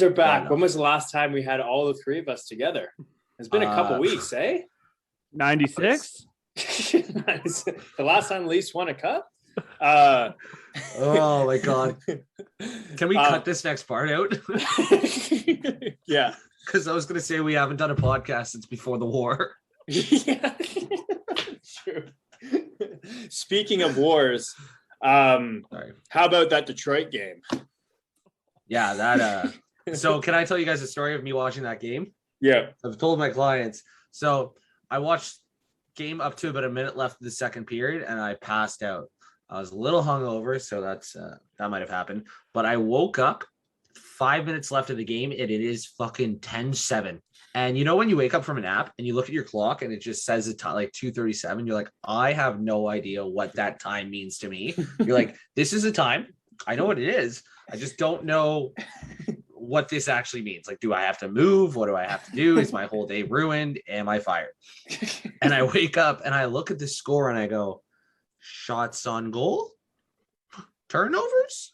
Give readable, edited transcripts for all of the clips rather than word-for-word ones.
we're back. When was the last time we had all the three of us together? It's been a couple weeks, eh? 96? The last time Leafs won a cup? Oh my God. Can we cut this next part out? Yeah. Because I was going to say we haven't done a podcast since before the war. Yeah. True. Speaking of wars, how about that Detroit game? Yeah, that so can I tell you guys a story of me watching that game? Yeah. I've told my clients. So I watched game up to about a minute left of the second period and I passed out. I was a little hungover, so that's that might have happened. But I woke up 5 minutes left of the game and it is fucking 10-7. And you know when you wake up from a nap and you look at your clock and it just says it's like 2:37, you're like, I have no idea what that time means to me. You're like, this is a time. I know what it is. I just don't know what this actually means. Like, do I have to move? What do I have to do? Is my whole day ruined? Am I fired? And I wake up and I look at the score and I go, shots on goal, turnovers,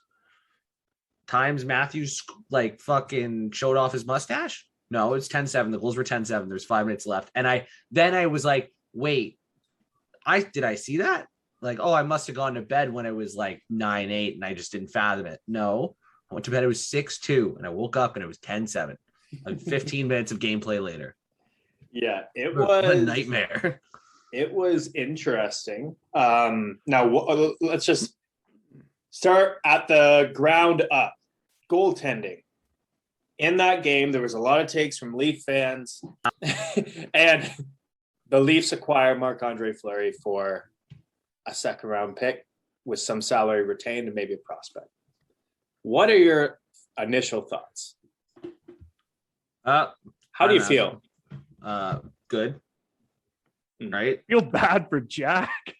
times Matthews like fucking showed off his mustache. No, it's 10-7. The goals were 10-7. There's 5 minutes left. And I was like, wait, did I see that? Like, oh, I must have gone to bed when it was like 9-8 and I just didn't fathom it. No, I went to bed. It was 6-2 and I woke up and it was 10-7. Like 15 minutes of gameplay later. Yeah, it was a nightmare. It was interesting. Now let's just start at the ground up. Goaltending. In that game, there was a lot of takes from Leaf fans, and the Leafs acquire Marc-Andre Fleury for a second-round pick with some salary retained and maybe a prospect. What are your initial thoughts? How do you feel? Good. Right? I feel bad for Jack.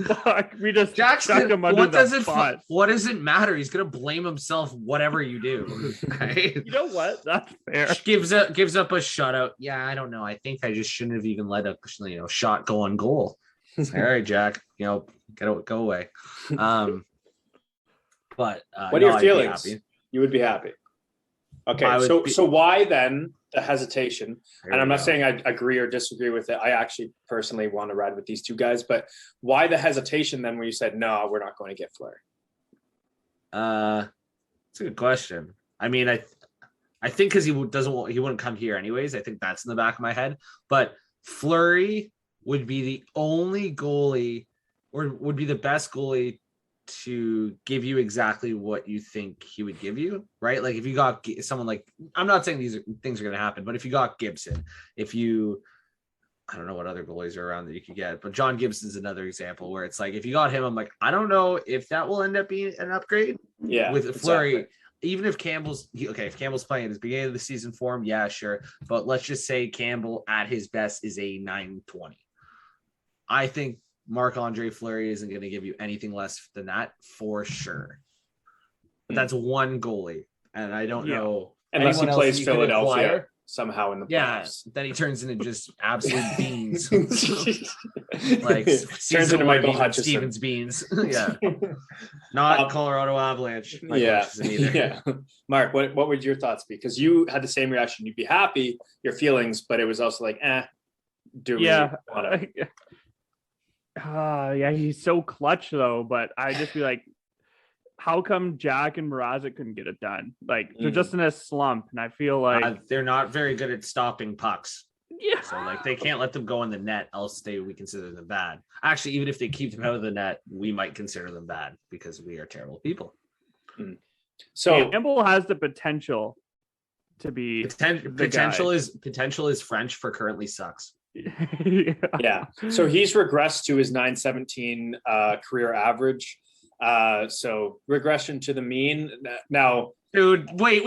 Fuck, we just Jackson, him under the bus. What does it matter? He's gonna blame himself whatever you do. Right? You know what? That's fair. Gives up a shutout. Yeah, I don't know. I think I just shouldn't have even let a shot go on goal. All right, Jack. Go away. But what are your feelings? You would be happy. Okay, so why then the hesitation? And I'm not saying I agree or disagree with it. I actually personally want to ride with these two guys, but why the hesitation then when you said, no, we're not going to get Fleury? It's a good question. I mean, I think because he wouldn't come here anyways. I think that's in the back of my head. But Fleury would be the only goalie or would be the best goalie to give you exactly what you think he would give you, right? Like if you got someone like, I'm not saying these things are going to happen, but if you got Gibson, I don't know what other goalies are around that you could get, but John Gibson's another example where it's like, if you got him, I'm like, I don't know if that will end up being an upgrade. Yeah. With Fleury, exactly. Even if if Campbell's playing at the beginning of the season form, yeah, sure. But let's just say Campbell at his best is a 920. I think Marc-Andre Fleury isn't going to give you anything less than that for sure. But that's one goalie. And I don't know. Unless he plays Philadelphia somehow in the playoffs. Yeah, then he turns into just absolute beans. Like turns into Michael Hutchison. Stevens beans. Yeah. Not Colorado Avalanche. Yeah. Mark, what would your thoughts be? Because you had the same reaction. You'd be happy, your feelings, but it was also like, yeah, he's so clutch though, but I just be like, how come Jack and Mrazek couldn't get it done? Like they're just in a slump, and I feel like they're not very good at stopping pucks. Yeah, so like they can't let them go in the net, else we consider them bad. Actually, even if they keep them out of the net, we might consider them bad because we are terrible people. So Campbell has the potential to be potential is French for currently sucks. Yeah. So he's regressed to his 917 career average. So regression to the mean. Now, dude, wait.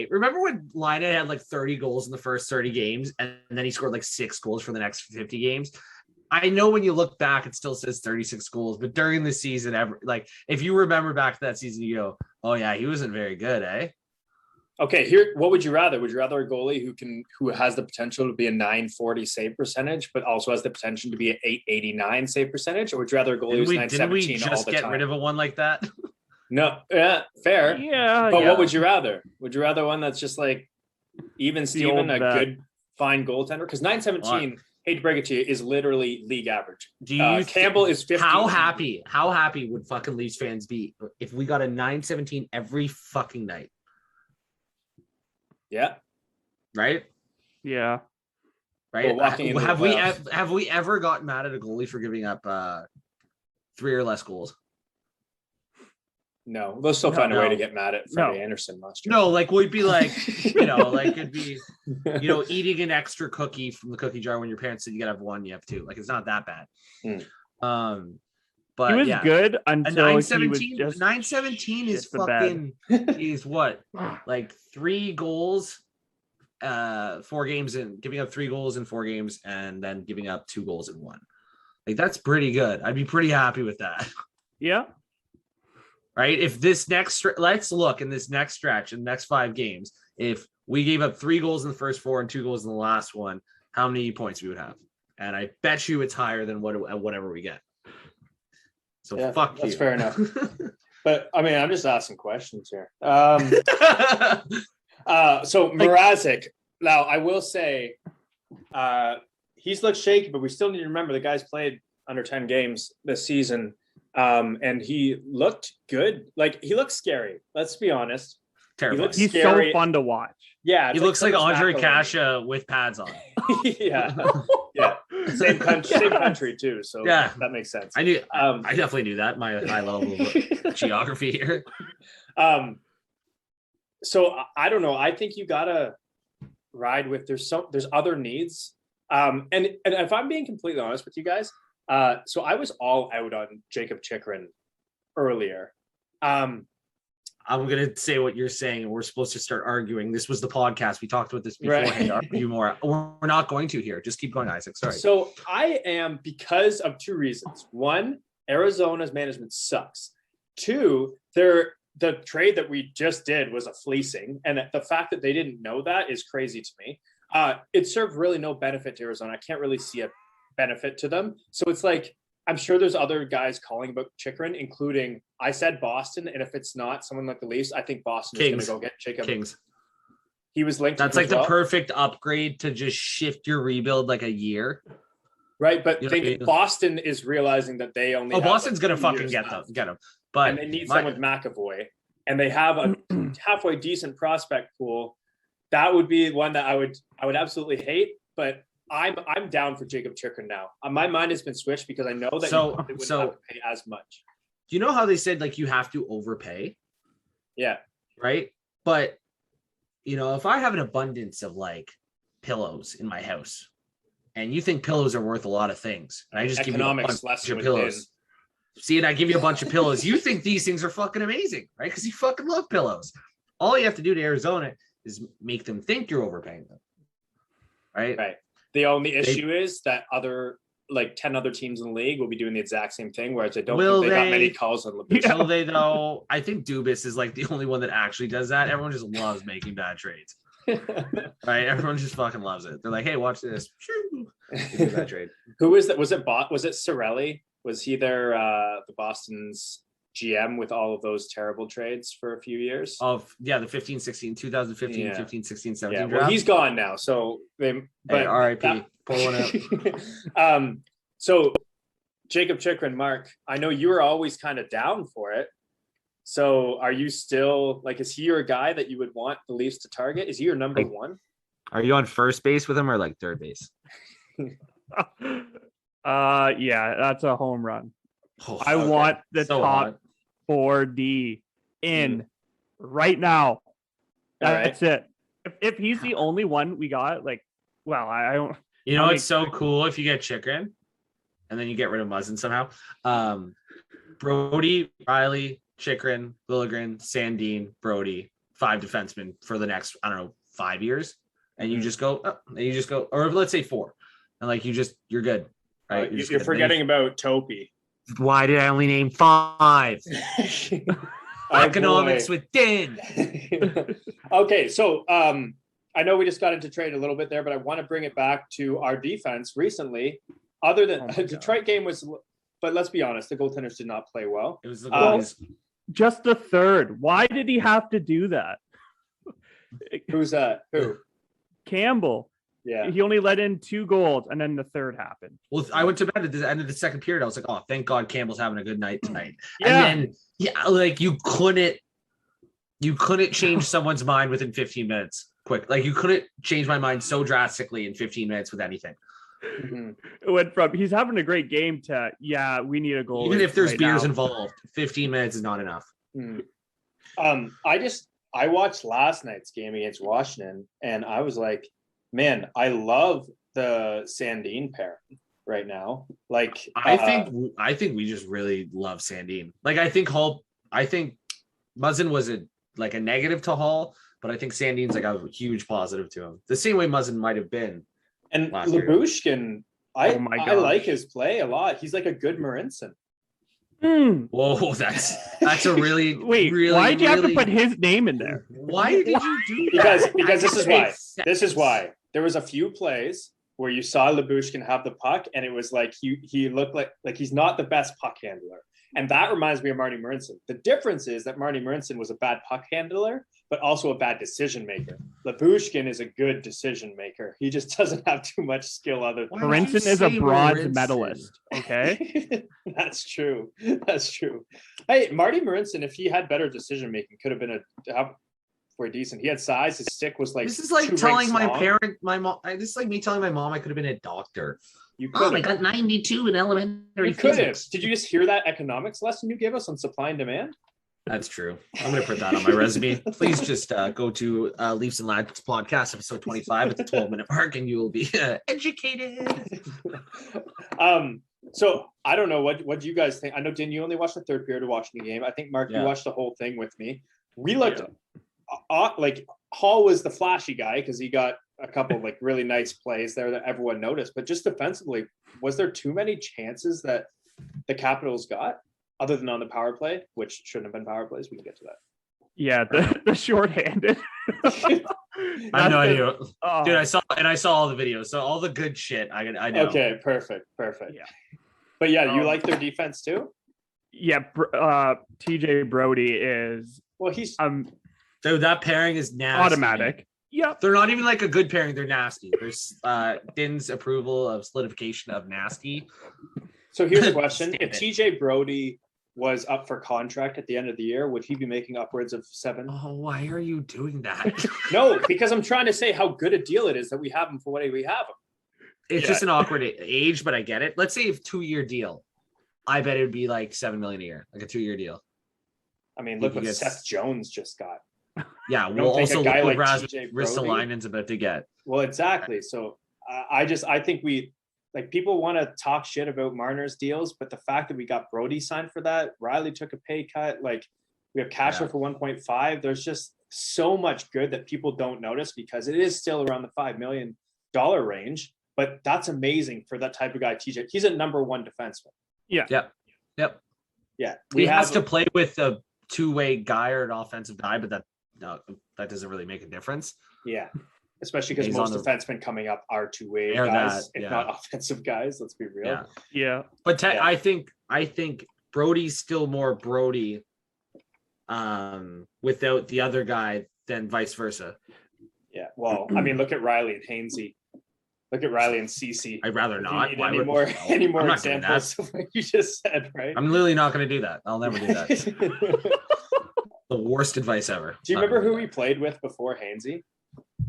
Remember when Laine had like 30 goals in the first 30 games and then he scored like 6 goals for the next 50 games? I know when you look back, it still says 36 goals, but during the season, if you remember back to that season, you go, oh yeah, he wasn't very good, eh? Okay, here, what would you rather? Would you rather a goalie who has the potential to be a 940 save percentage, but also has the potential to be an 889 save percentage, or would you rather a goalie who's 917 all the time? Didn't we just get rid of a one like that? No, yeah, fair. Yeah, But yeah. what would you rather? Would you rather one that's just like even Steven, old a vet. good, fine goaltender? Because 917, hate to break it to you, is literally league average. Do you Campbell is 50. How happy would fucking Leafs fans be if we got a 917 every fucking night? Yeah. Right? Yeah. Right. Well, walking into the Have we ever gotten mad at a goalie for giving up 3 or less goals? No, they'll still find a way No. to get mad at Freddie Anderson last year. No, like we'd be like, like it'd be, eating an extra cookie from the cookie jar when your parents said you gotta have one, you have two. Like it's not that bad. But he was good a until 917, he would just 917 is shit the bed. fucking is what? Like 3 goals, 4 games in, giving up 3 goals in 4 games, and then giving up 2 goals in 1. Like that's pretty good. I'd be pretty happy with that. Yeah. Right. If this let's look in this next stretch, in the next 5 games, if we gave up 3 goals in the first 4 and 2 goals in the last one, how many points we would have? And I bet you it's higher than whatever we get. So yeah, fuck that's you. fair enough. But I mean, I'm just asking questions here. So Mrazek, now I will say he's looked shaky, but we still need to remember the guy's played under 10 games this season. And he looked good. Like he looked scary. Let's be honest. Terrible. He's scary. so fun to watch. Yeah, He looks like Andre Kasha with pads on. yeah, yeah. Same country too. So yeah, that makes sense. I knew. I definitely knew that. My high level of geography here. So I don't know. I think you gotta ride with. There's other needs. And if I'm being completely honest with you guys. So I was all out on Jacob Chychrun earlier. I'm gonna say what you're saying, and we're supposed to start arguing. This was the podcast. We talked about this beforehand. Right. Argue more. We're not going to here. Just keep going, Isaac. Sorry. So I am, because of 2 reasons. 1, Arizona's management sucks. 2, the trade that we just did was a fleecing, and the fact that they didn't know that is crazy to me. It served really no benefit to Arizona. I can't really see a benefit to them. So it's like, I'm sure there's other guys calling about Chychrun, including, I said Boston, and if it's not someone like the Leafs, I think Boston is going to go get Jacob. Kings. He was linked. That's like the perfect upgrade to just shift your rebuild like a year. Right, but Boston is realizing that they only. Boston's going to fucking get them. But and they need someone with McAvoy, and they have a halfway decent prospect pool. That would be one that I would absolutely hate, but I'm down for Jacob Chychrun now. My mind has been switched because I know that you wouldn't have to pay as much. Do you know how they said like you have to overpay? Yeah. Right. But if I have an abundance of like pillows in my house, and you think pillows are worth a lot of things, and I just give you a bunch of pillows. See, and I give you a bunch of pillows. You think these things are fucking amazing, right? Because you fucking love pillows. All you have to do to Arizona is make them think you're overpaying them. Right. Right. The only issue is that 10 other teams in the league will be doing the exact same thing, whereas I don't think they got many calls on LeBron. Will they though? I think Dubas is like the only one that actually does that. Everyone just loves making bad trades. Right? Everyone just fucking loves it. They're like, hey, watch this. Bad trade. Who was that? Was it Cirelli? Was he the Boston's GM with all of those terrible trades for a few years? The 2015, 16, 17 yeah, draft. well, he's gone now. So RIP. Pull one out. So Jacob Chychrun, Mark, I know you were always kind of down for it. So are you still is he your guy that you would want the Leafs to target? Is he your number one? Are you on first base with him or like third base? Yeah, that's a home run. I want the top 4D in right now. That's it. If he's the only one we got, I don't. It's so cool if you get Chychrun and then you get rid of Muzzin somehow. Brody, Riley, Chychrun, Liljegren, Sandin, Brody, 5 defensemen for the next 5 years, and you just go, or let's say 4, and you're good. Right? You're forgetting about Topi. Why did I only name 5? Economics with Dan. Okay, so I know we just got into trade a little bit there, but I want to bring it back to our defense recently. Other than Detroit game was, but let's be honest, the goaltenders did not play well. It was the goalies. just the third. Why did he have to do that? Who's that? Who? Campbell. Yeah. He only let in 2 goals, and then the third happened. Well, I went to bed at the end of the second period. I was like, oh, thank God Campbell's having a good night tonight. Yeah. And then, like you couldn't change someone's mind within 15 minutes. Quick. Like you couldn't change my mind so drastically in 15 minutes with anything. Mm-hmm. It went from he's having a great game to we need a goal. Even if there's right beers now. involved, 15 minutes is not enough. I watched last night's game against Washington, and I was like, man, I love the Sandin pair right now. Like, I think we just really love Sandin. Like, I think Muzzin was a negative to Hall, but I think Sandin's like a huge positive to him. The same way Muzzin might have been. And Lyubushkin, I like his play a lot. He's like a good Marincin. Whoa, that's a really really. Why'd you have to put his name in there? Why did you do that? Because this is why. This is why. There was a few plays where you saw Lyubushkin have the puck, and it was like he looked like he's not the best puck handler. And that reminds me of Marty Marincin. The difference is that Marty Marincin was a bad puck handler, but also a bad decision maker. Lyubushkin is a good decision maker. He just doesn't have too much skill other than Marincin is a bronze medalist. Okay. That's true. Hey, Marty Marincin, if he had better decision making, could have been pretty decent. He had size. His stick was like. This is like telling my mom. This is like me telling my mom I could have been a doctor. You could. I got 92 in elementary. You could have. Did you just hear that economics lesson you gave us on supply and demand? That's true. I'm going to put that on my resume. Please just go to Leafs and Lads podcast episode 25 at the 12-minute mark, and you will be educated. So I don't know what do you guys think. I know, didn't you only watch the third period of watching the game? I think Mark, you watched the whole thing with me. We looked like Hall was the flashy guy because he got a couple like really nice plays there that everyone noticed. But just defensively, was there too many chances that the Capitals got, other than on the power play, which shouldn't have been power plays? We can get to that. Yeah, the shorthanded. I have no idea, dude. I saw all the videos, so all the good shit. I know. Okay, perfect. Yeah, but yeah, you like their defense too. Yeah, TJ Brody is. Well, he's dude. That pairing is nasty. Automatic. Yep. They're not even like a good pairing. They're nasty. There's Din's approval of solidification of nasty. So here's a question: if TJ Brody was up for contract at the end of the year, would he be making upwards of 7? Oh, why are you doing that? No, because I'm trying to say how good a deal it is that we have him for what we have him. It's just an awkward age, but I get it. Let's say if 2-year deal, I bet it would be like $7 million a year, like a 2-year deal. I mean, look what Seth Jones just got. Yeah, we'll also look what Ristolainen's about to get. Well, exactly. So I think we. Like, people want to talk shit about Marner's deals, but the fact that we got Brody signed for that, Riley took a pay cut, like we have Cashel for 1.5. There's just so much good that people don't notice because it is still around the $5 million range. But that's amazing for that type of guy, TJ. He's a number 1 defenseman. Yeah. Yep. Yeah. He has to play with a two-way guy or an offensive guy, but that doesn't really make a difference. Yeah. Especially because most defensemen coming up are two-way guys, if not offensive guys. Let's be real. Yeah. But I think Brody's still more Brody without the other guy than vice versa. Yeah. Well, I mean, look at Riley and Hainsey. Look at Riley and Cece. I'd rather not. Any more examples of what you just said, right? I'm literally not going to do that. I'll never do that. The worst advice ever. Do you remember who he played with before Hainsey?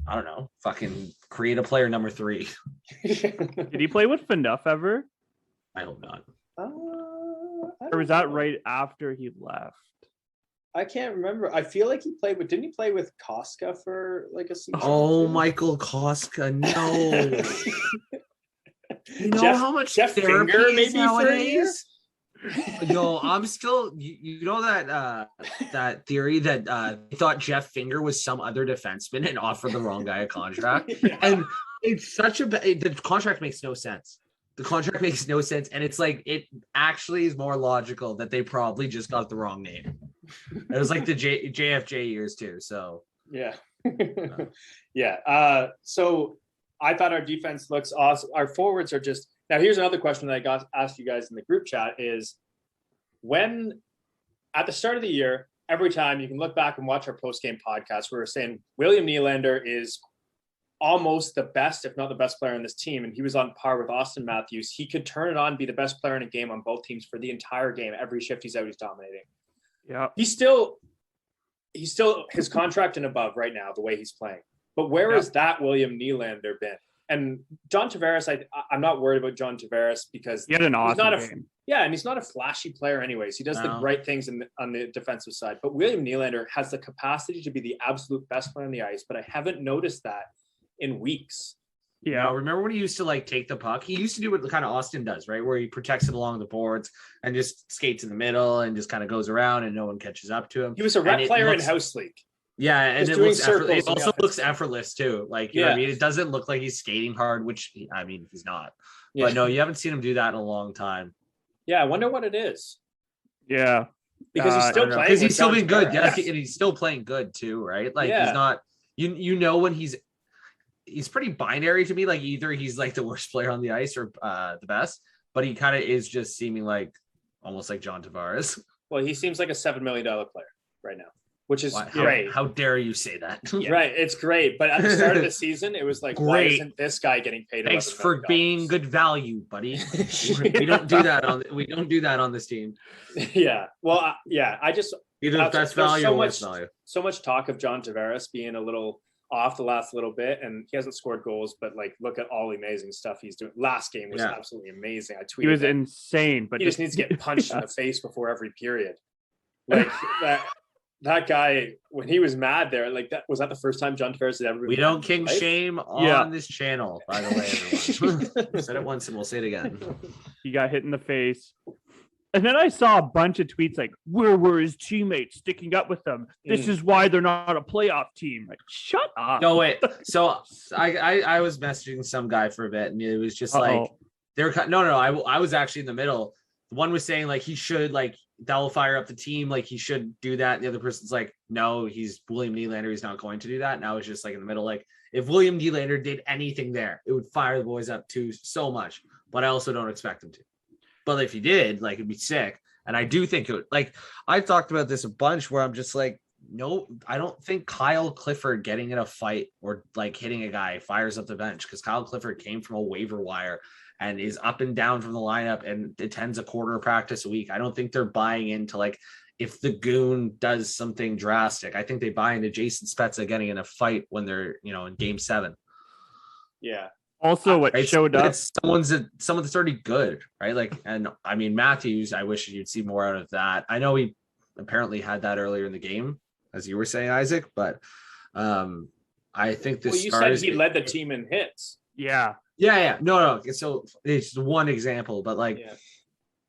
I don't know. Fucking create a player number 3. Did he play with Phaneuf ever? I hope not. Or was that right after he left? I can't remember. I feel like didn't he play with Koska for like a season? Oh, Michael Koska, no. You know how much Jeff therapy Finger is maybe nowadays? Yo, I'm still. You know that theory that they thought Jeff Finger was some other defenseman and offered the wrong guy a contract, and it's such the contract makes no sense. The contract makes no sense, and it's like it actually is more logical that they probably just got the wrong name. It was like the JFJ years too. So yeah, yeah. So I thought our defense looks awesome. Our forwards are just. Now, here's another question that I got asked you guys in the group chat is when at the start of the year, every time you can look back and watch our post-game podcast, we were saying William Nylander is almost the best, if not the best player on this team. And he was on par with Austin Matthews. He could turn it on, be the best player in a game on both teams for the entire game. Every shift he's out, he's dominating. Yeah. He's still his contract and above right now, the way he's playing. But where has that William Nylander been? And John Tavares, I'm not worried about John Tavares because he had an awesome game. Yeah, and he's not a flashy player anyways. He does the right things on the defensive side. But William Nylander has the capacity to be the absolute best player on the ice, but I haven't noticed that in weeks. Yeah, remember when he used to like take the puck? He used to do what kind of Austin does, right? Where he protects it along the boards and just skates in the middle and just kind of goes around and no one catches up to him. He was a rep player in House League. Yeah, and it also looks effortless too. Like, you know what I mean? It doesn't look like he's skating hard, which I mean, he's not. Yeah. But no, you haven't seen him do that in a long time. Yeah, I wonder what it is. Yeah. Because he's still playing. Because he's still been good. Yeah, and he's still playing good too, right? Like he's not you know when he's pretty binary to me. Like either he's like the worst player on the ice or the best, but he kind of is just seeming like almost like John Tavares. Well, he seems like a $7 million player right now, which is great. How dare you say that? Right, it's great. But at the start of the season, it was like, why isn't this guy getting paid? Thanks for being good value, buddy. We don't do that on this team. Yeah. Well, I just either best value or worst value. So much talk of John Tavares being a little off the last little bit, and he hasn't scored goals, but like look at all the amazing stuff he's doing. Last game was absolutely amazing. I tweeted he was insane, but he just needs to get punched in the face before every period. Like that guy, when he was mad there, like that was that the first time John Tavares had ever been. We don't king shame on this channel, by the way, everyone. We said it once and we'll say it again. He got hit in the face. And then I saw a bunch of tweets like, where were his teammates sticking up with them? This is why they're not a playoff team. Like, shut up. No, wait. So I was messaging some guy for a bit, and it was just like, they're I was actually in the middle. One was saying like he should like that'll fire up the team, like he should do that. And the other person's like, no, he's William Nylander, he's not going to do that. And I was just like in the middle, like if William Nylander did anything there, it would fire the boys up too so much. But I also don't expect him to. But if he did, like it'd be sick. And I do think it would, like I've talked about this a bunch where I'm just like, no, I don't think Kyle Clifford getting in a fight or like hitting a guy fires up the bench, because Kyle Clifford came from a waiver wire and is up and down from the lineup and attends a quarter of practice a week. I don't think they're buying into like if the goon does something drastic. I think they buy into Jason Spezza getting in a fight when they're, in game 7. Yeah. Also, what showed up, someone that's already good, right? Like, and I mean, Matthews, I wish you'd see more out of that. I know he apparently had that earlier in the game, as you were saying, Isaac, but I think this. You said he led the team in hits. Yeah. No. So it's one example, but like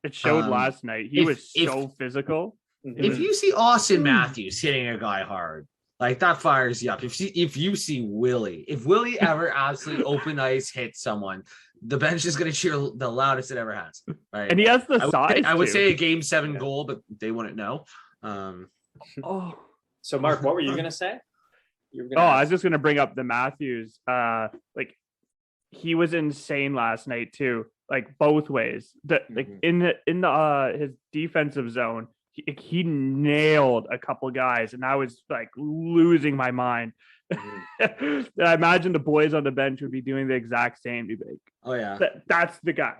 it showed last night. He was so physical. If you see Austin Matthews hitting a guy hard, like that fires you up. If you see Willie, if Willie ever absolutely open ice hits someone, the bench is going to cheer the loudest it ever has. Right? And he has the size. I would say a game 7 goal, but they wouldn't know. So Mark, what were you going to say? I was just going to bring up the Matthews. Like he was insane last night too. Like both ways. Like in the his defensive zone. He nailed a couple guys, and I was like losing my mind. I imagine the boys on the bench would be doing the exact same. Be like, oh yeah, that's the guy.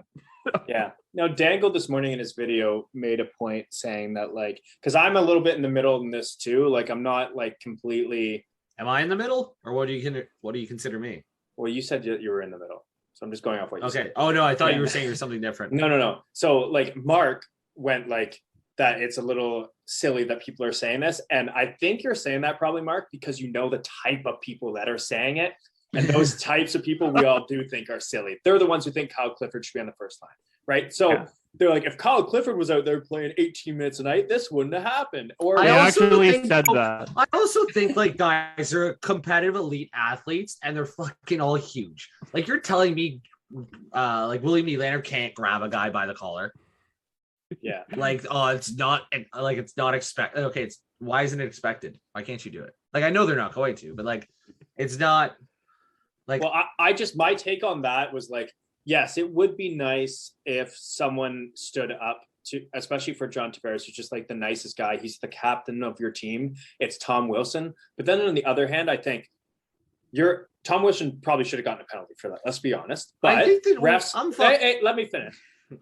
Yeah. Now, Dangle this morning in his video made a point saying that, like, because I'm a little bit in the middle in this too. Like, I'm not like completely. Am I in the middle, or what do you consider me? Well, you said you were in the middle, so I'm just going off what you said. Okay. Oh no, I thought you were saying something different. No. So like Mark went like. That it's a little silly that people are saying this. And I think you're saying that probably, Mark, because you know the type of people that are saying it. And those types of people we all do think are silly. They're the ones who think Kyle Clifford should be on the first line, right? So they're like, if Kyle Clifford was out there playing 18 minutes a night, this wouldn't have happened. Or I actually said that. I also think like guys are competitive elite athletes and they're fucking all huge. Like you're telling me like William Nylander can't grab a guy by the collar. Yeah. Like, it's not expected. Okay, why isn't it expected? Why can't you do it? Like, I know they're not going to, but like, it's not like. Well, my take on that was like, yes, it would be nice if someone stood up especially for John Tavares, who's just like the nicest guy. He's the captain of your team. It's Tom Wilson. But then on the other hand, I think Tom Wilson probably should have gotten a penalty for that. Let's be honest. But I think that refs, hey, let me finish.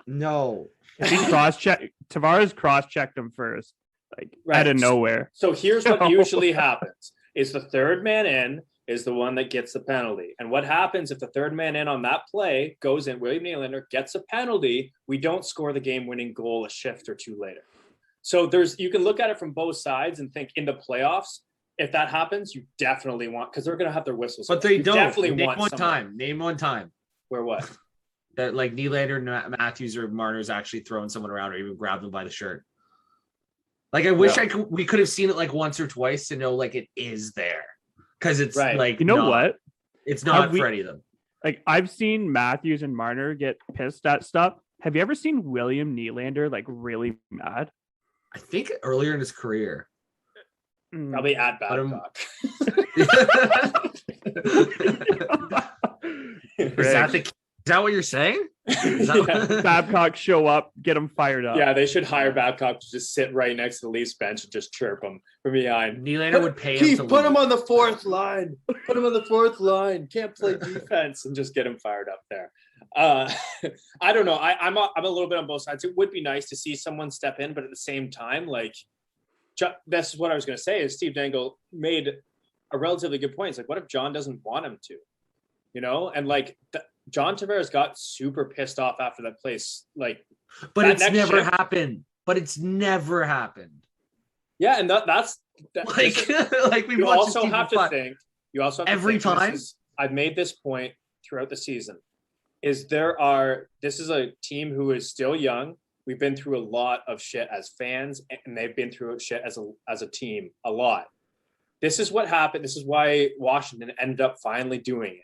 No. If he Tavares cross-checked him first, like out of nowhere. So here's what usually happens: is the third man in is the one that gets the penalty. And what happens if the third man in on that play goes in, William Nylander gets a penalty, we don't score the game-winning goal a shift or two later. So you can look at it from both sides and think in the playoffs, if that happens, you definitely want, because they're going to have their whistles. But they don't. Definitely Name want one someone. time. Name one time. Where what? That like Nylander, Matthews, or Marner's actually throwing someone around or even grab them by the shirt. Like I wish we could have seen it like once or twice to know like it is there. Because it's like, you know what? It's not for any of them. Like I've seen Matthews and Marner get pissed at stuff. Have you ever seen William Nylander like really mad? I think earlier in his career. Probably at Babcock. Is that what you're saying? Babcock show up, get him fired up. Yeah, they should hire Babcock to just sit right next to the Leafs bench and just chirp him from behind. Nylander would pay him to put him on the fourth line. Put him on the fourth line. Can't play defense, and just get him fired up there. I don't know. I'm a little bit on both sides. It would be nice to see someone step in, but at the same time, like that's what I was going to say. Is Steve Dangle made a relatively good point. It's like, what if John doesn't want him to? You know, and like John Tavares got super pissed off after that place. Like, but it's never happened. But it's never happened. Yeah, and that's like like we you also have to think. You also have every to think, time. I've made this point throughout the season. This is a team who is still young. We've been through a lot of shit as fans, and they've been through shit as a team a lot. This is what happened. This is why Washington ended up finally doing it.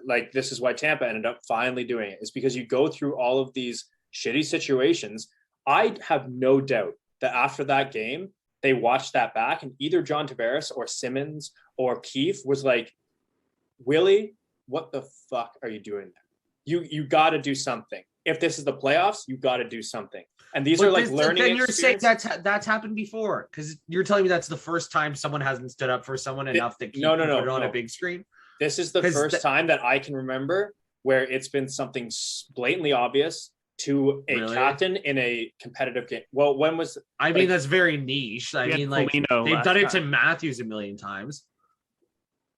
Like this is why Tampa ended up finally doing it, is because you go through all of these shitty situations. I have no doubt that after that game, they watched that back, and either John Tavares or Simmons or Keefe was like, Willie, what the fuck are you doing there? You got to do something. If this is the playoffs, you got to do something. And these are like learning. Then you're saying that's happened before, because you're telling me that's the first time someone hasn't stood up for someone enough that put it on a big screen. This is the first time that I can remember where it's been something blatantly obvious to a captain in a competitive game. Well, when was... I mean, that's very niche. I mean, like, they've done it to Matthews a million times.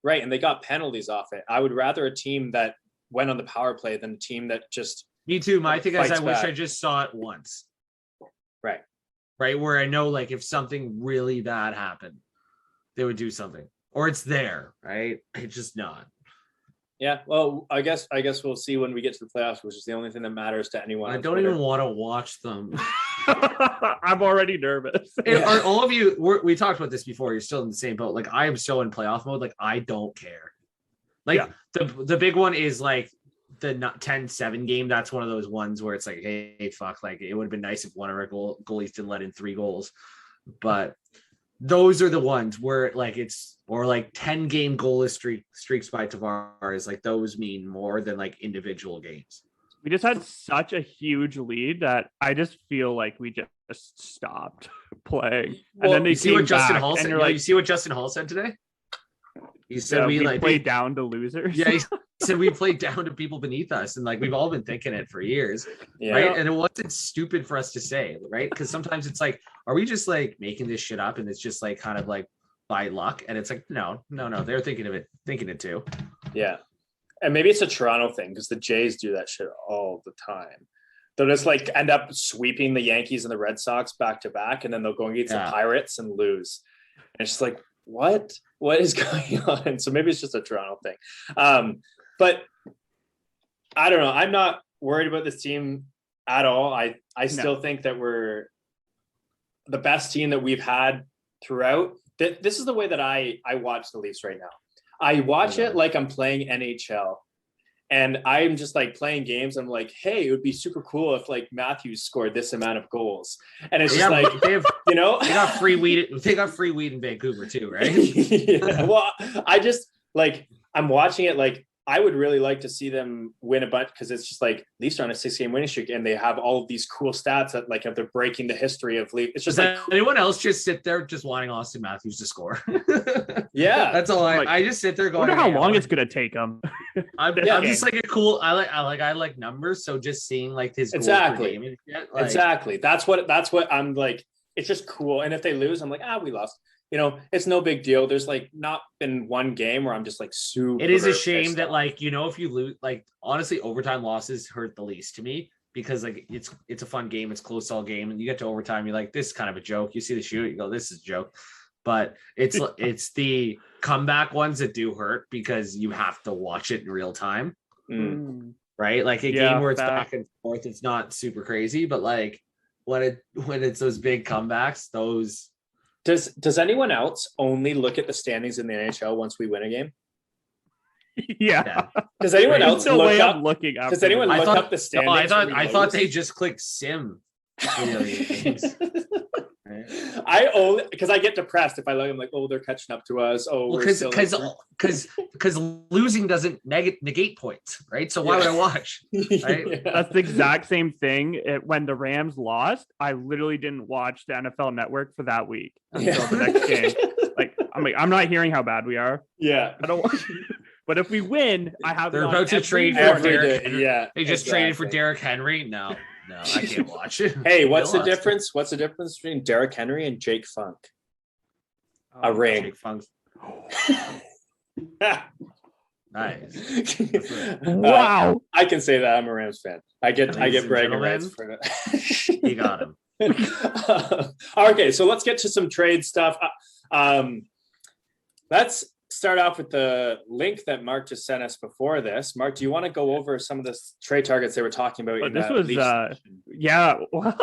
Right, and they got penalties off it. I would rather a team that went on the power play than a team that just... Me too. My thing is I wish I just saw it once. Right. Right, where I know, like, if something really bad happened, they would do something. Or it's there, right? It's just not. Yeah, well, I guess we'll see when we get to the playoffs, which is the only thing that matters to anyone. I don't even want to watch them. I'm already nervous. Are all of you? We talked about this before. You're still in the same boat. Like I am so in playoff mode. Like I don't care. Like the big one is like the 10-7 game. That's one of those ones where it's like, hey, fuck. Like it would have been nice if one of our goalies didn't let in 3 goals, but. Those are the ones where like it's or like 10 game goalless streaks by Tavares. Like those mean more than like individual games. We just had such a huge lead that I just feel like we just stopped playing. Well, and then they see what Justin back, Hall said. Like, you see what Justin Hall said today? He said we like play down to losers. Yeah, he said we played down to people beneath us, and like we've all been thinking it for years, right? And it wasn't stupid for us to say, right? Because sometimes it's like, are we just like making this shit up, and it's just like kind of like by luck? And it's like, no, they're thinking it too. Yeah, and maybe it's a Toronto thing because the Jays do that shit all the time. They'll just like end up sweeping the Yankees and the Red Sox back to back, and then they'll go against the Pirates and lose. And it's just like, what is going on? So maybe it's just a Toronto thing. But I don't know. I'm not worried about this team at all. I still think that we're the best team that we've had throughout. This is the way that I watch the Leafs right now. I watch it like I'm playing NHL. And I'm just like playing games. I'm like, hey, it would be super cool if like Matthews scored this amount of goals. And it's just like, they got free weed. They got free weed in Vancouver too, right? Yeah. Well, I just like, I'm watching it like I would really like to see them win a bunch because it's just like Leafs are on a 6-game winning streak and they have all of these cool stats that like if they're breaking the history of Leafs. It's just Does like anyone else just sit there just wanting Austin Matthews to score? Yeah, that's all. I just sit there I going, wonder how long it's gonna take him. I'm just like a cool. I like numbers. So just seeing like his goals per game and shit, like, exactly. That's what I'm like. It's just cool. And if they lose, I'm like, we lost. You know, it's no big deal. There's like not been one game where I'm just like super. It is a shame that like, you know, if you lose, like honestly, overtime losses hurt the least to me because like it's a fun game. It's close all game. And you get to overtime, you're like, this is kind of a joke. You see the shoot, you go, this is a joke. But it's the comeback ones that do hurt because you have to watch it in real time. Right? Like a game where it's back and forth, it's not super crazy, but like when it's those big comebacks, those. Does anyone else only look at the standings in the NHL once we win a game? Yeah. Does anyone else look up? Looking up? Does anyone look up the standings? No, I thought they just clicked sim. I only because I get depressed if I look. I'm like, they're catching up to us. Because losing doesn't negate points, right? So why would I watch? Right? That's the exact same thing. When the Rams lost, I literally didn't watch the NFL Network for that week until the next game. I'm not hearing how bad we are. Yeah, I don't. But if we win, I have. They're about to trade for Derrick Henry. Yeah, they just traded for Derrick Henry. No, I can't watch it. Hey, what's the difference? What's the difference between Derrick Henry and Jake Funk? A ring. Jake Funk's. Nice. Wow. I can say that I'm a Rams fan. I get bragging rights for it. You got him. Okay, so let's get to some trade stuff. Let's start off with the link that Mark just sent us before this. Mark, do you want to go over some of the trade targets they were talking about? This was yeah. Well,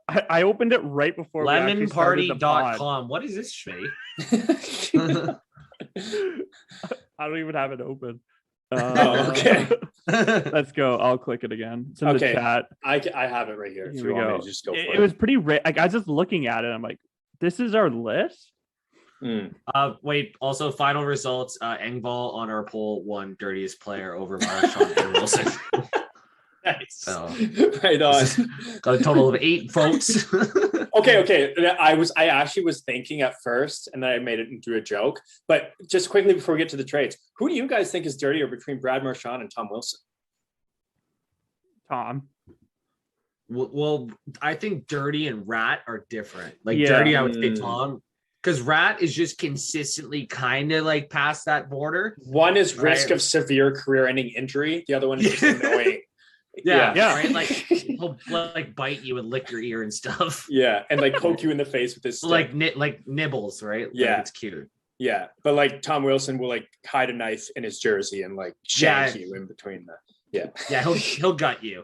I opened it right before lemonparty.com. What is this, Shay? I don't even have it open. Okay. Let's go. I'll click it again. It's in the chat. I have it right here. Here we go. Just go for it. It was pretty rich. Like I was just looking at it. I'm like, this is our list. Wait, also final results. Engvall on our poll won dirtiest player over Marchand and Wilson. Nice. So, right on. Got a total of 8 votes. Okay. I actually was thinking at first, and then I made it into a joke. But just quickly before we get to the trades, who do you guys think is dirtier between Brad Marchand and Tom Wilson? Tom. Well, I think dirty and rat are different. Like dirty, I would say Tom. Because rat is just consistently kind of like past that border. One is risk of severe career-ending injury. The other one is just annoying. Yeah. Right? Like he'll like bite you and lick your ear and stuff. Yeah, and like poke you in the face with his stick. like nibbles, right? Yeah, like, it's cute. Yeah, but like Tom Wilson will like hide a knife in his jersey and like shank you in between the. Yeah, he'll gut you.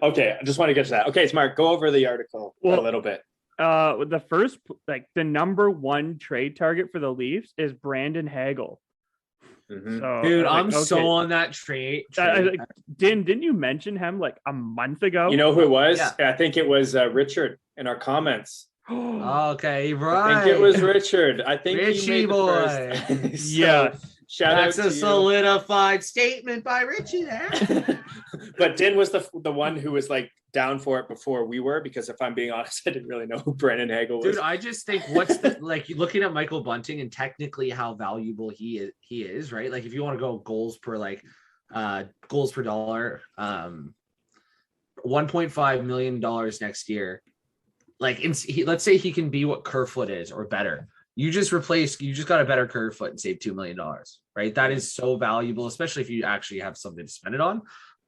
Okay, I just want to get to that. Okay, Mark, go over the article a little bit. The first, like the number 1 trade target for the Leafs is Brandon Hagel. Mm-hmm. So, dude, I'm so on that trade. Didn't you mention him like a month ago? You know who it was? Yeah. I think it was Richard in our comments. Okay, right. I think it was Richard. I think Richie boy. So, yeah. Shout That's out to a solidified statement by Richie there. But Din was the one who was like down for it before we were, because if I'm being honest, I didn't really know who Brandon Hagel was. Dude, I just think what's the like looking at Michael Bunting and technically how valuable he is, right? Like if you want to go goals per dollar, $1.5 million next year. Like let's say he can be what Kerfoot is or better. You just got a better Kerfoot and save $2 million, right? That is so valuable, especially if you actually have something to spend it on.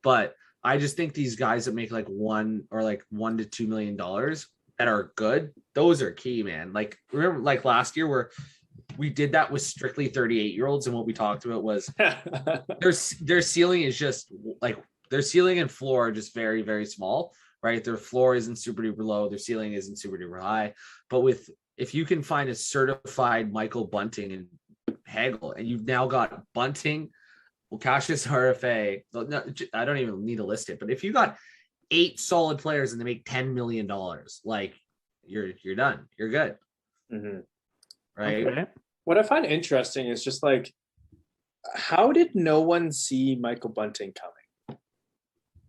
But I just think these guys that make like $1 to $2 million that are good, those are key, man. Like remember like last year where we did that with strictly 38-year-olds, and what we talked about was their ceiling is just like their ceiling and floor are just very, very small, right? Their floor isn't super duper low, their ceiling isn't super duper high. But if you can find a certified Michael Bunting and Hagel, and you've now got Bunting, Cassius RFA, no, I don't even need to list it, but if you got 8 solid players and they make $10 million, like you're done, you're good. Mm-hmm. Right. Okay. What I find interesting is just like how did no one see Michael Bunting coming?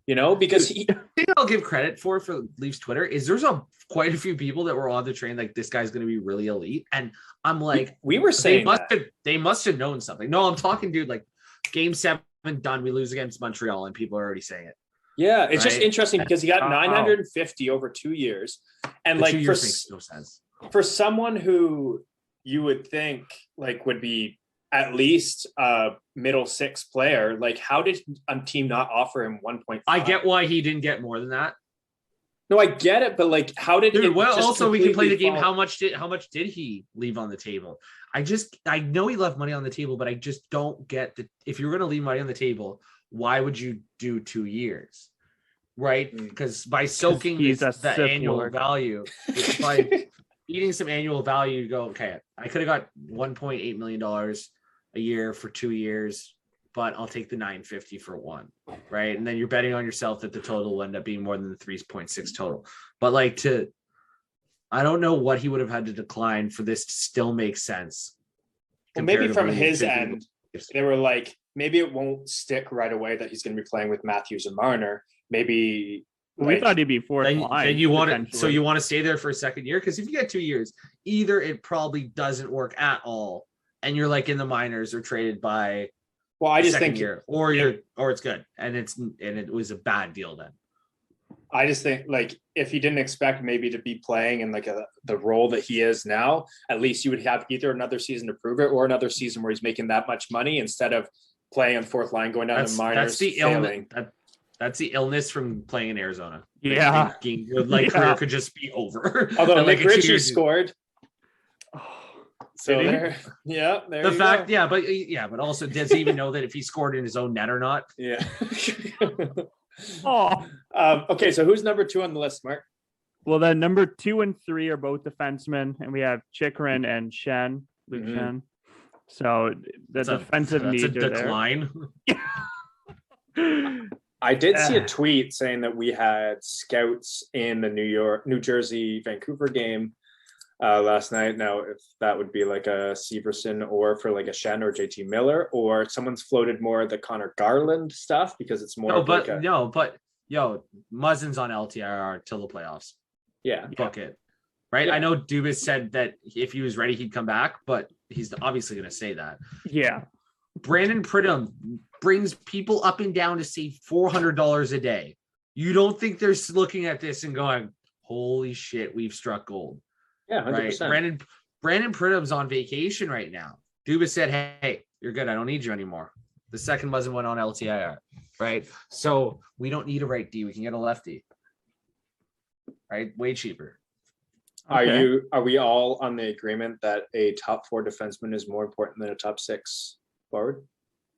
You know, because he. The thing I'll give credit for Leafs Twitter is there's quite a few people that were on the train like this guy's going to be really elite, and I'm like, we were saying they must have known something. No, I'm talking, dude. Like Game 7 done, we lose against Montreal, and people are already saying it. Yeah, it's just interesting because he got 950 over 2 years, and The like 2 years makes no sense for someone who you would think like would be at least a middle six player. Like, how did a team not offer him 1.5? I get why he didn't get more than that. No, I get it, but like, how did? Dude, well, also we can play the game. How much did he leave on the table? I know he left money on the table, but I just don't get that. If you're going to leave money on the table, why would you do 2 years? Right? Because by soaking the annual value, by eating some annual value, you go, okay, I could have got $1.8 million a year for 2 years, but I'll take the 950 for one, right? And then you're betting on yourself that the total will end up being more than the 3.6 total. But like I don't know what he would have had to decline for this to still make sense. Well, maybe from his end, they were like, maybe it won't stick right away that he's going to be playing with Matthews and Marner. Maybe we thought he'd be fourth line. Then you want to stay there for a second year, because if you get 2 years, either it probably doesn't work at all, and you're like in the minors or traded by. Well, I just think or it's good, and it was a bad deal then. I just think like if he didn't expect maybe to be playing in like the role that he is now, at least you would have either another season to prove it or another season where he's making that much money instead of playing on fourth line, going down to minors. That's the illness from playing in Arizona. Yeah, career could just be over. Although like Richie scored. So there but also does he even know that if he scored in his own net or not? Yeah. Okay, so who's number 2 on the list, Mark? Well, then number 2 and 3 are both defensemen, and we have Chikrin and Shen, Luke Shen. So the defensive needs are decline. There. I did see a tweet saying that we had scouts in the New Jersey, Vancouver game last night. Now, if that would be like a Severson or for like a Shen or JT Miller, or someone's floated more the Connor Garland stuff because it's more. Muzzin's on LTIR till the playoffs. Yeah, book it. Right. Yeah. I know Dubas said that if he was ready, he'd come back, but he's obviously going to say that. Yeah. Brandon Pridham brings people up and down to save $400 a day. You don't think they're looking at this and going, "Holy shit, we've struck gold." Yeah, 100%. Right. Brandon Pridham's on vacation right now. Dubas said, "Hey, you're good. I don't need you anymore." The second Muzzin went on LTIR, right? So we don't need a right D. We can get a lefty, right? Way cheaper. Okay. Are we all on the agreement that a top 4 defenseman is more important than a top 6 forward?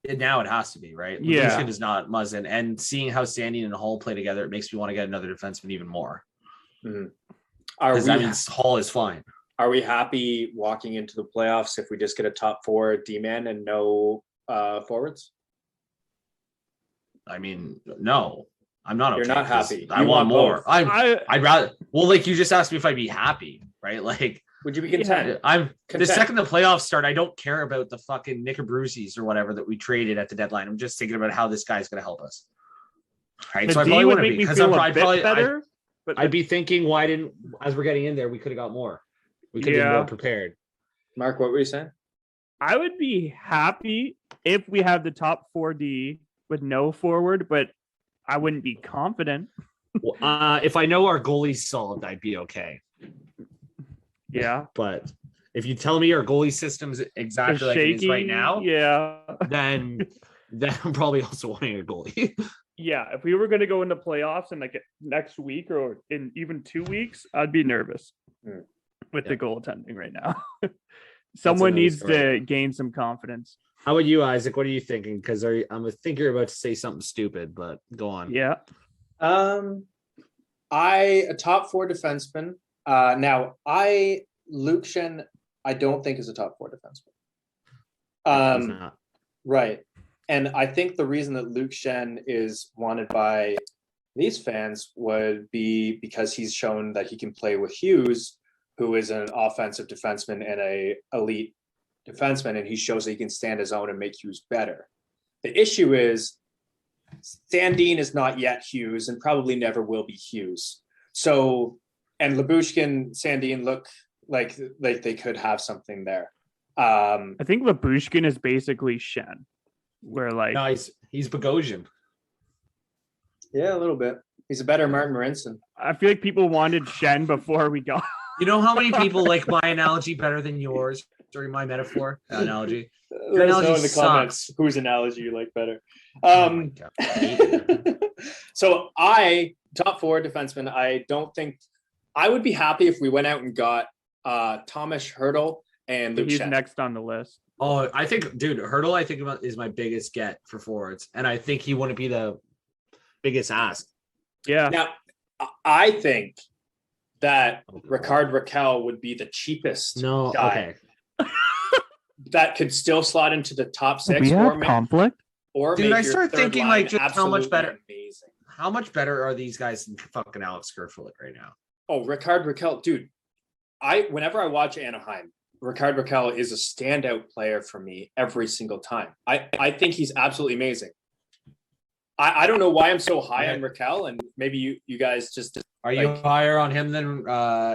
Now it has to be, right? Yeah. Lucian is not Muzzin, and seeing how Sandy and Hall play together, it makes me want to get another defenseman even more. Mm-hmm. Because that means Hall is fine. Are we happy walking into the playoffs if we just get a top 4 D-man and no forwards? I mean, no, I'm not. You're not happy. I want more. I'd rather. Well, like you just asked me if I'd be happy, right? Like, would you be content? Yeah, I'm content. The second the playoffs start, I don't care about the fucking Nick Abruzzi's or whatever that we traded at the deadline. I'm just thinking about how this guy's going to help us. Right. So I probably want to be, because I'd be thinking, why didn't, as we're getting in there, we could have got more. We could have been more prepared. Mark, what were you saying? I would be happy if we have the top 4D with no forward, but I wouldn't be confident. If I know our goalie's solid, I'd be okay. Yeah. But if you tell me our goalie system's exactly like it is right now, then I'm probably also wanting a goalie. Yeah, if we were going to go into playoffs in like next week or in even 2 weeks, I'd be nervous with the goaltending right now. Someone needs to gain some confidence. How about you, Isaac? What are you thinking? Because I'm thinking you're about to say something stupid, but go on. Yeah. A top 4 defenseman. Luke Shen, I don't think is a top 4 defenseman. Right. And I think the reason that Luke Shen is wanted by these fans would be because he's shown that he can play with Hughes, who is an offensive defenseman and a elite defenseman, and he shows that he can stand his own and make Hughes better. The issue is Sandin is not yet Hughes and probably never will be Hughes. So, and Lyubushkin, Sandin look like they could have something there. I think Lyubushkin is basically Shen, where like no, he's Bogosian. Yeah, a little bit. He's a better Martin Marincin. I feel like people wanted Shen before we got. You know how many people like my analogy better than yours during my metaphor analogy? Let us know in the comments whose analogy you like better. So top four defenseman, I don't think I would be happy if we went out and got Thomas Hertl and Luke He's Shen. next on the list. Oh, I think, dude, Hertl, I think is my biggest get for forwards, and I think he wouldn't be the biggest ask. Yeah. Now, I think that Ricard Raquel would be the cheapest guy that could still slot into the top six. We have conflict. Or dude, I start thinking like just how much better. Amazing. How much better are these guys than fucking Alex Kerfoot right now? Oh, Ricard Raquel, dude. Whenever I watch Anaheim, Ricard Raquel is a standout player for me every single time. I think he's absolutely amazing. I don't know why I'm so high on Raquel, and maybe you guys just are you higher on him than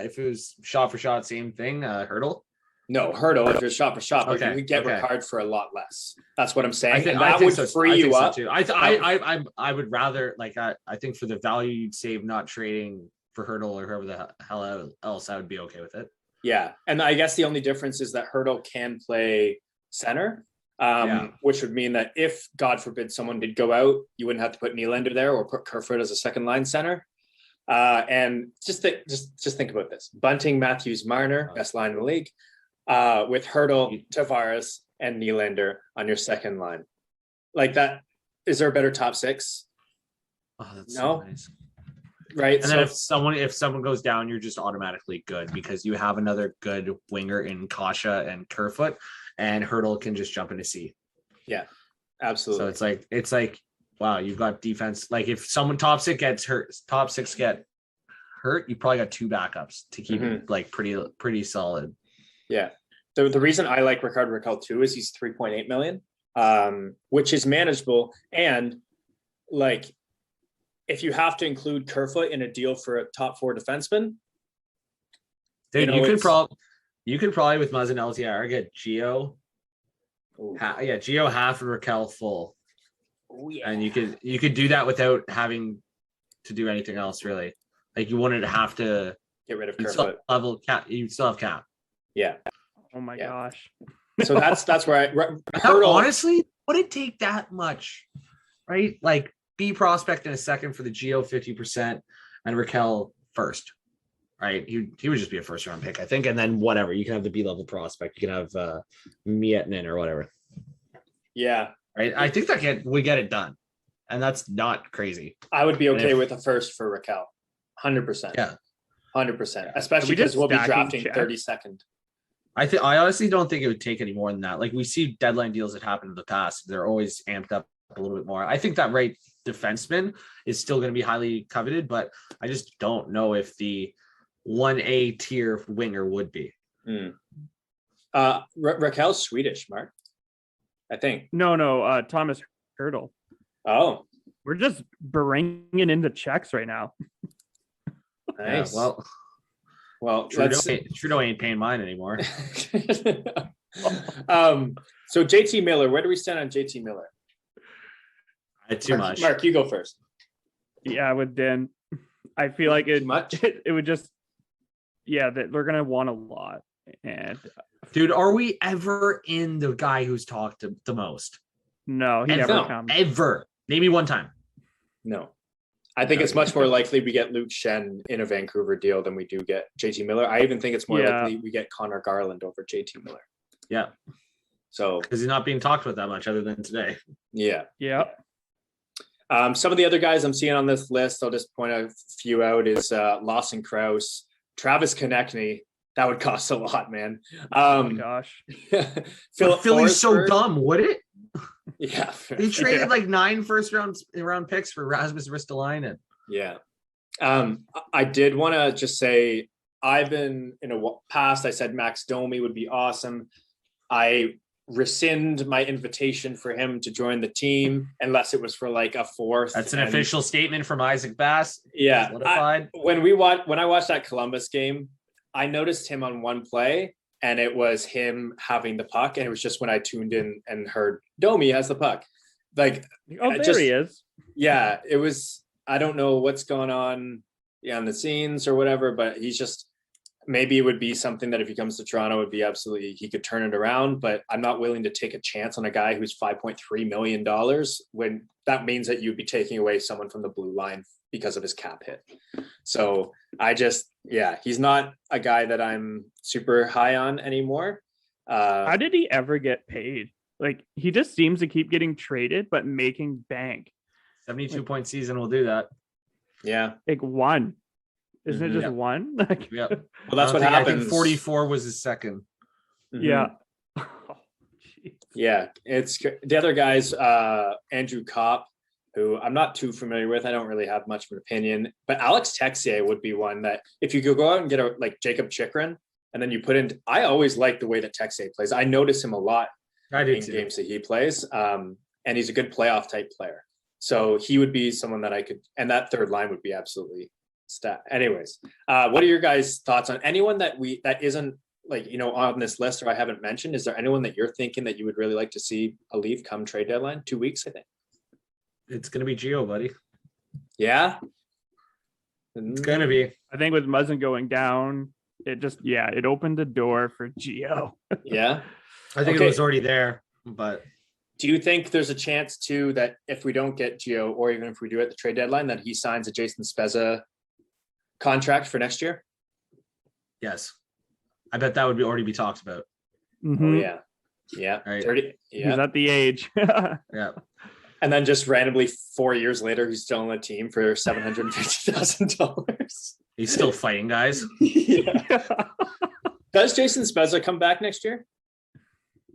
if it was shot for shot, same thing, Hertl? No, Hertl, if it's shot for shot, but you could get Ricard for a lot less. That's what I'm saying. That would free you up. Too. I would rather I think for the value you'd save not trading for Hertl or whoever the hell else, I would be okay with it. Yeah, and I guess the only difference is that Hertl can play center, which would mean that if, God forbid, someone did go out, you wouldn't have to put Nylander there or put Kerfoot as a second line center. And just think about this: Bunting, Matthews, Marner, best line in the league, with Hertl, Tavares, and Nylander on your second line. Like that, is there a better top six? Oh, that's no. So nice. Right. And then if someone goes down, you're just automatically good because you have another good winger in Kasha and Kerfoot, and Hertl can just jump into C. Yeah, absolutely. So it's like wow, you've got defense. Like if someone top six get hurt, you probably got two backups to keep it like pretty solid. Yeah. The reason I like Ricard Raquel too is he's 3.8 million, which is manageable. And like, if you have to include Kerfoot in a deal for a top four defenseman, dude, you could probably with Muzzin LTR get Gio. Gio half and Raquel full. Oh, yeah. And you could do that without having to do anything else really. Like you wouldn't have to get rid of Kerfoot. You still have cap. Yeah. Oh my gosh. So that's where honestly, would it take that much? Right? Like B prospect in a second for the Geo 50% and Raquel first. Right? He would just be a first round pick, I think. And then whatever. You can have the B level prospect. You can have Miettinen or whatever. Yeah. Right. I think we get it done. And that's not crazy. I would be okay with a first for Raquel. 100%. Yeah. 100%. Especially because we'll be drafting 32nd. I honestly don't think it would take any more than that. Like we see deadline deals that happen in the past. They're always amped up a little bit more. I think that right defenseman is still going to be highly coveted, but I just don't know if the 1A tier winger would be. Raquel's Swedish, Mark. I think. No, Thomas Hertl. Oh. We're just bringing in the checks right now. Nice. Yeah, well, Trudeau ain't paying mine anymore. So JT Miller, where do we stand on JT Miller? Too much. Mark, you go first. Yeah, with Dan. I feel like it would just that they're gonna want a lot. And dude, are we ever in the guy who's talked the most? No, he never comes. Ever. Maybe one time. No. I think it's much more likely we get Luke Shen in a Vancouver deal than we do get JT Miller. I even think it's more likely we get Connor Garland over JT Miller. Yeah. So because he's not being talked about that much other than today. Yeah. Yeah. Some of the other guys I'm seeing on this list, I'll just point a few out, is Lawson Krause, Travis Konechny. That would cost a lot, man. Oh my gosh. Philly's so dumb, would it? Yeah. They traded like 9 first round picks for Rasmus Ristolainen. Yeah. I did want to just say, I've been in a past, I said Max Domi would be awesome. I rescind my invitation for him to join the team unless it was for like a fourth. That's an official statement from Isaac Bass. Yeah. Solidified. When I watched that Columbus game, I noticed him on one play, and it was him having the puck, and it was just when I tuned in and heard Domi has the puck. Like, oh, there he is. Yeah, it was. I don't know what's going on behind the scenes or whatever, but he's just, maybe it would be something that if he comes to Toronto, would be absolutely, he could turn it around. But I'm not willing to take a chance on a guy who's $5.3 million when that means that you'd be taking away someone from the blue line because of his cap hit. So he's not a guy that I'm super high on anymore. How did he ever get paid? Like, he just seems to keep getting traded, but making bank. 72-point season will do that. Yeah. Like one. Isn't it just one? Like, yeah. Well, that's what happens. I think 44 was his second. Mm-hmm. Yeah. Yeah. It's the other guys, Andrew Kopp, who I'm not too familiar with. I don't really have much of an opinion, but Alex Texier would be one that if you could go out and get like Jacob Chikrin, and then you put in, I always like the way that Texier plays. I notice him a lot in games that he plays. And he's a good playoff type player. So he would be someone that I could, and that third line would be absolutely stat. Anyways, what are your guys' thoughts on anyone that isn't like, on this list, or I haven't mentioned? Is there anyone that you're thinking that you would really like to see a leave come trade deadline? 2 weeks, I think. It's going to be Gio, buddy. Yeah. It's going to be. I think with Muzzin going down, it opened the door for Gio. Yeah. I think it was already there, but. Do you think there's a chance too that if we don't get Gio, or even if we do at the trade deadline, that he signs a Jason Spezza contract for next year? Yes. I bet that would already be talked about. Mm-hmm. Oh yeah. Yeah. Right. 30. Yeah. He's at the age. Yeah. And then just randomly 4 years later, he's still on the team for $750,000. He's still fighting, guys. Yeah. Does Jason Spezza come back next year?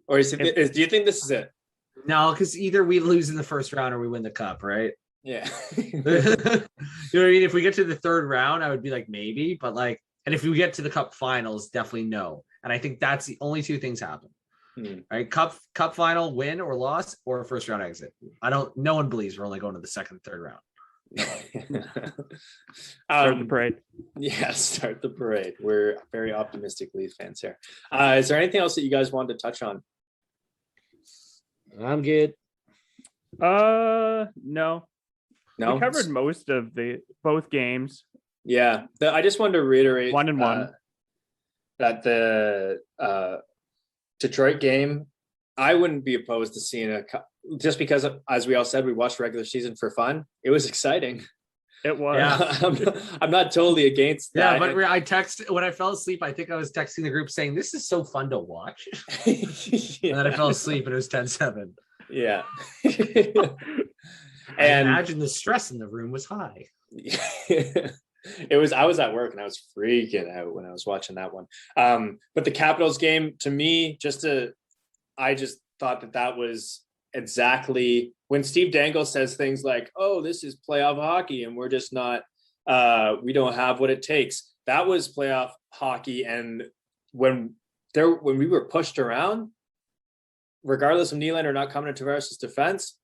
Or do you think this is it? No, because either we lose in the first round or we win the cup, right? Yeah. You know what I mean? If we get to the third round, I would be like, maybe, but like, and if we get to the cup finals, definitely no. And I think that's the only two things happen. Right? Cup final, win or loss, or a first round exit. No one believes we're only going to the second, third round. Start the parade. Yeah, start the parade. We're very optimistic Leafs fans here. Is there anything else that you guys wanted to touch on? I'm good. No. No, we covered most of both games. Yeah, I just wanted to reiterate 1-1 that the Detroit game, I wouldn't be opposed to seeing just because, as we all said, we watched regular season for fun. It was exciting. It was. Yeah. I'm not totally against that. Yeah, but I texted when I fell asleep. I think I was texting the group saying, "This is so fun to watch." Yeah. And then I fell asleep and it was 10-7. Yeah. And imagine the stress in the room was high. I was at work and I was freaking out when I was watching that one. But the Capitals game, to me, I just thought that was exactly when Steve Dangle says things like, "Oh, this is playoff hockey and we're just not, we don't have what it takes." That was playoff hockey. And when we were pushed around, regardless of Nylander not coming to Tavares' defense,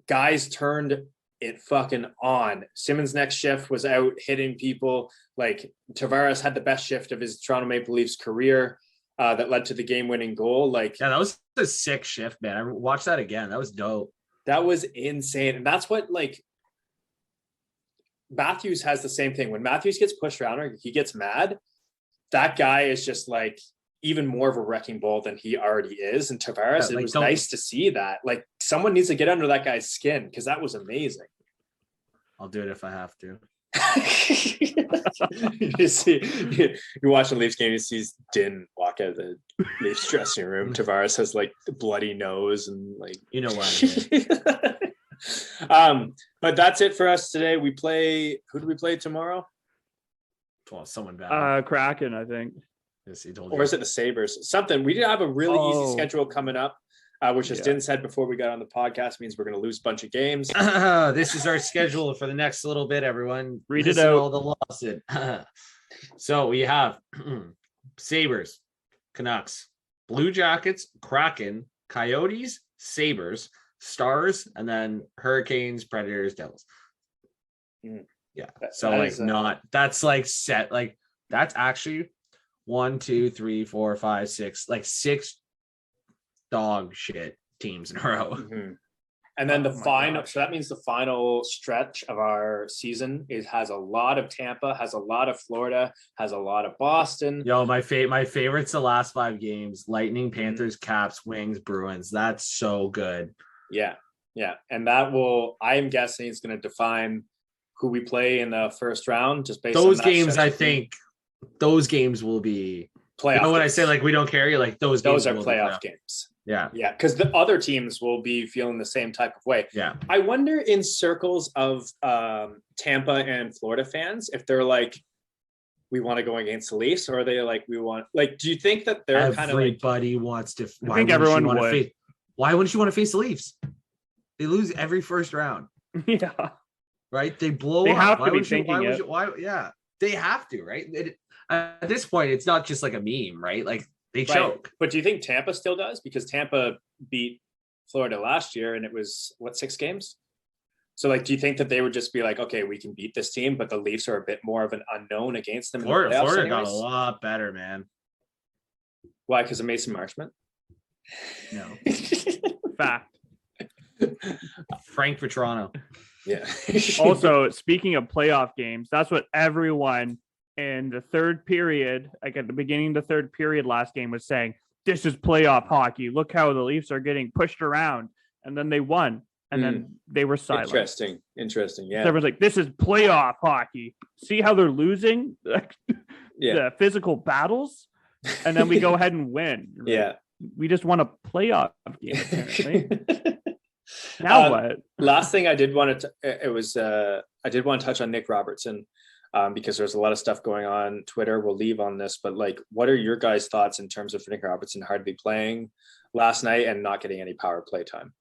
guys turned it fucking on. Simmons' next shift was out hitting people. Like, Tavares had the best shift of his Toronto Maple Leafs career that led to the game-winning goal. Like, yeah, that was a sick shift, man. I watched that again. That was dope. That was insane. And that's what, like, Matthews has the same thing. When Matthews gets pushed around or he gets mad, that guy is just like even more of a wrecking ball than he already is. And Tavares, it was nice to see that. Like, someone needs to get under that guy's skin because that was amazing. I'll do it if I have to. You watch the Leafs game, you see Din walk out of the Leafs dressing room. Tavares has like the bloody nose and like, you know what I mean. But that's it for us today. Who do we play tomorrow? Well, someone bad. Kraken, I think. Yes, he told you. Or is it the Sabres? Something. We do have a really easy schedule coming up, which, as Din said before we got on the podcast, means we're going to lose a bunch of games. This is our schedule for the next little bit, everyone. Read it out. All the losses. So we have Sabres, Canucks, Blue Jackets, Kraken, Coyotes, Sabres, Stars, and then Hurricanes, Predators, Devils. Yeah. So like that's like set, like that's actually 1, 2, 3, 4, 5, 6, like 6 dog shit teams in a row. Mm-hmm. And then the final, so that means the final stretch of our season has a lot of Tampa, has a lot of Florida, has a lot of Boston. Yo, my favorite's the last 5 games: Lightning, Panthers, Caps, Wings, Bruins. That's so good. Yeah, and that I'm guessing it's going to define who we play in the first round. Just based those on that games, I think those games will be playoff. You know when games. I say like we don't care, like those are playoff games. Yeah, because the other teams will be feeling the same type of way. Yeah, I wonder in circles of Tampa and Florida fans if they're like, we want to go against the Leafs, or are they like, we want, like, do you think that they're kind of like, everybody wants to? I think everyone would. Why wouldn't you want to face the Leafs? They lose every first round. Yeah, right. They blow. They up. have to be thinking it. Yeah, they have to. Right. At this point, it's not just like a meme, right? Like. They choke. But do you think Tampa still does? Because Tampa beat Florida last year and it was 6 games? So like, do you think that they would just be like, okay, we can beat this team, but the Leafs are a bit more of an unknown against them? Florida got a lot better, man. Why? Because of Mason Marchment? No. Fact. Frank Petrano. Yeah. Also, speaking of playoff games, that's what everyone in the third period, like at the beginning of the third period last game, was saying, this is playoff hockey. Look how the Leafs are getting pushed around. And then they won. And then they were silent. Interesting. Yeah. So everyone's like, this is playoff hockey. See how they're losing the physical battles? And then we go ahead and win. Yeah. We just won a playoff game, apparently. Now what? Last thing I did want to, I did want to touch on Nick Robertson. Because there's a lot of stuff going on Twitter. We'll leave on this, but like, what are your guys' thoughts in terms of Nick Robertson hardly playing last night and not getting any power play time?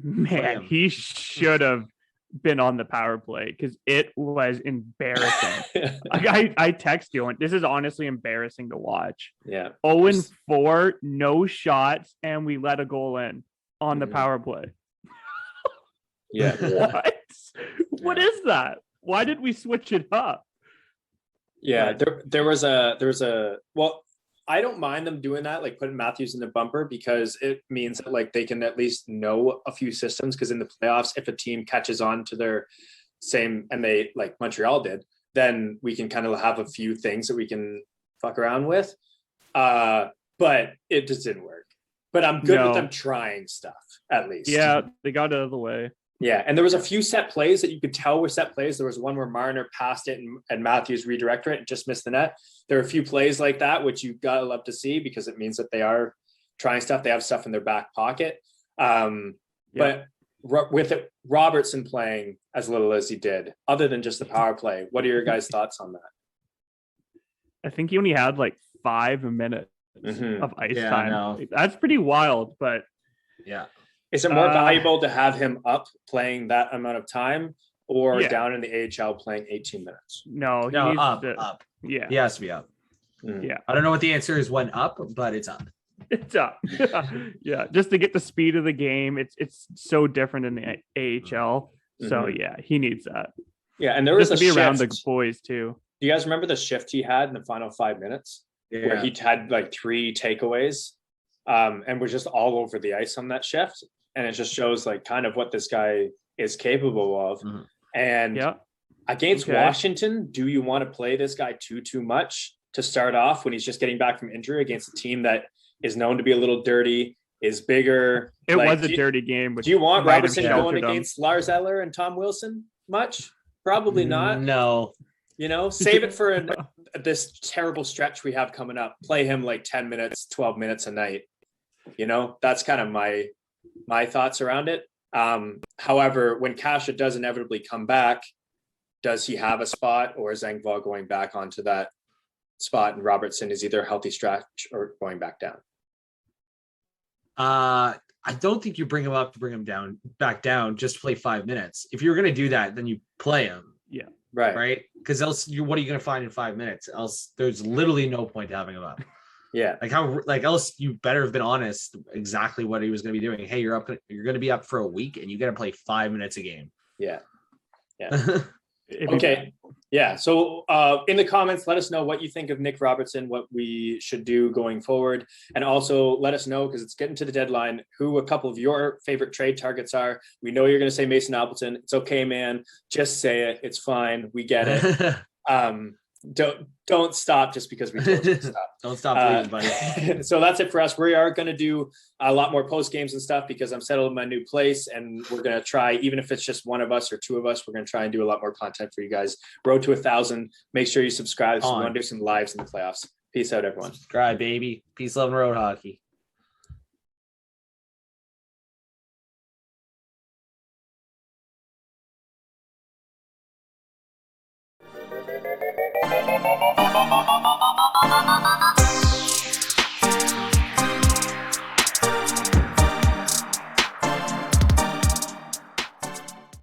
Man, he should have been on the power play because it was embarrassing. I text you, and this is honestly embarrassing to watch. Yeah. 0-4, no shots, and we let a goal in on the power play. Yeah. What is that? Why did we switch it up? Yeah, there was a well, I don't mind them doing that, like putting Matthews in the bumper, because it means that like they can at least know a few systems, because in the playoffs, if a team catches on to their same, and they like Montreal did, then we can kind of have a few things that we can fuck around with. But it just didn't work. But I'm good with them trying stuff, at least. Yeah, they got it out of the way. Yeah, and there was a few set plays that you could tell were set plays. There was one where Marner passed it and Matthews redirected it and just missed the net. There are a few plays like that, which you gotta love to see, because it means that they are trying stuff. They have stuff in their back pocket. But with it, Robertson playing as little as he did, other than just the power play, what are your guys' thoughts on that? I think he only had like 5 minutes of ice time. No. That's pretty wild, but yeah. Is it more valuable to have him up playing that amount of time, or down in the AHL playing 18 minutes? No, up. Yeah. He has to be up. Yeah. I don't know what the answer is when up, but it's up. It's up. Yeah. Just to get the speed of the game. It's so different in the AHL. So yeah, he needs that. Yeah. And there was just to be around the boys too. Do you guys remember the shift he had in the final 5 minutes? Yeah. Where he had like 3 takeaways and was just all over the ice on that shift. And it just shows like kind of what this guy is capable of. And against Washington, do you want to play this guy too much to start off when he's just getting back from injury against a team that is known to be a little dirty, is bigger? It was a dirty game. Do you want Robertson going against Lars Eller and Tom Wilson much? Probably not. No. You know, save it for this terrible stretch we have coming up. Play him like 10 minutes, 12 minutes a night. You know, that's kind of my thoughts around it. However, when Kasha does inevitably come back, does he have a spot, or is Engvall going back onto that spot and Robertson is either a healthy stretch or going back down? I don't think you bring him up to bring him back down just to play 5 minutes. If you're going to do that, then you play him. Yeah. Right. Because else, what are you going to find in 5 minutes? Else, there's literally no point to having him up. Yeah. Like how like else you better have been honest exactly what he was going to be doing. Hey, you're going to be up for a week and you got to play 5 minutes a game. Yeah. Okay. Yeah. So in the comments, let us know what you think of Nick Robertson, what we should do going forward. And also let us know, because it's getting to the deadline, who a couple of your favorite trade targets are. We know you're going to say Mason Appleton. It's okay, man. Just say it. It's fine. We get it. Don't stop just because we told you to stop. Don't stop believing, buddy. So that's it for us. We are going to do a lot more post games and stuff because I'm settled in my new place, and we're going to try, even if it's just one of us or two of us, we're going to try and do a lot more content for you guys. Road to 1,000. Make sure you subscribe. So we want to do some lives in the playoffs. Peace out, everyone. Subscribe, baby. Peace, love, and road hockey.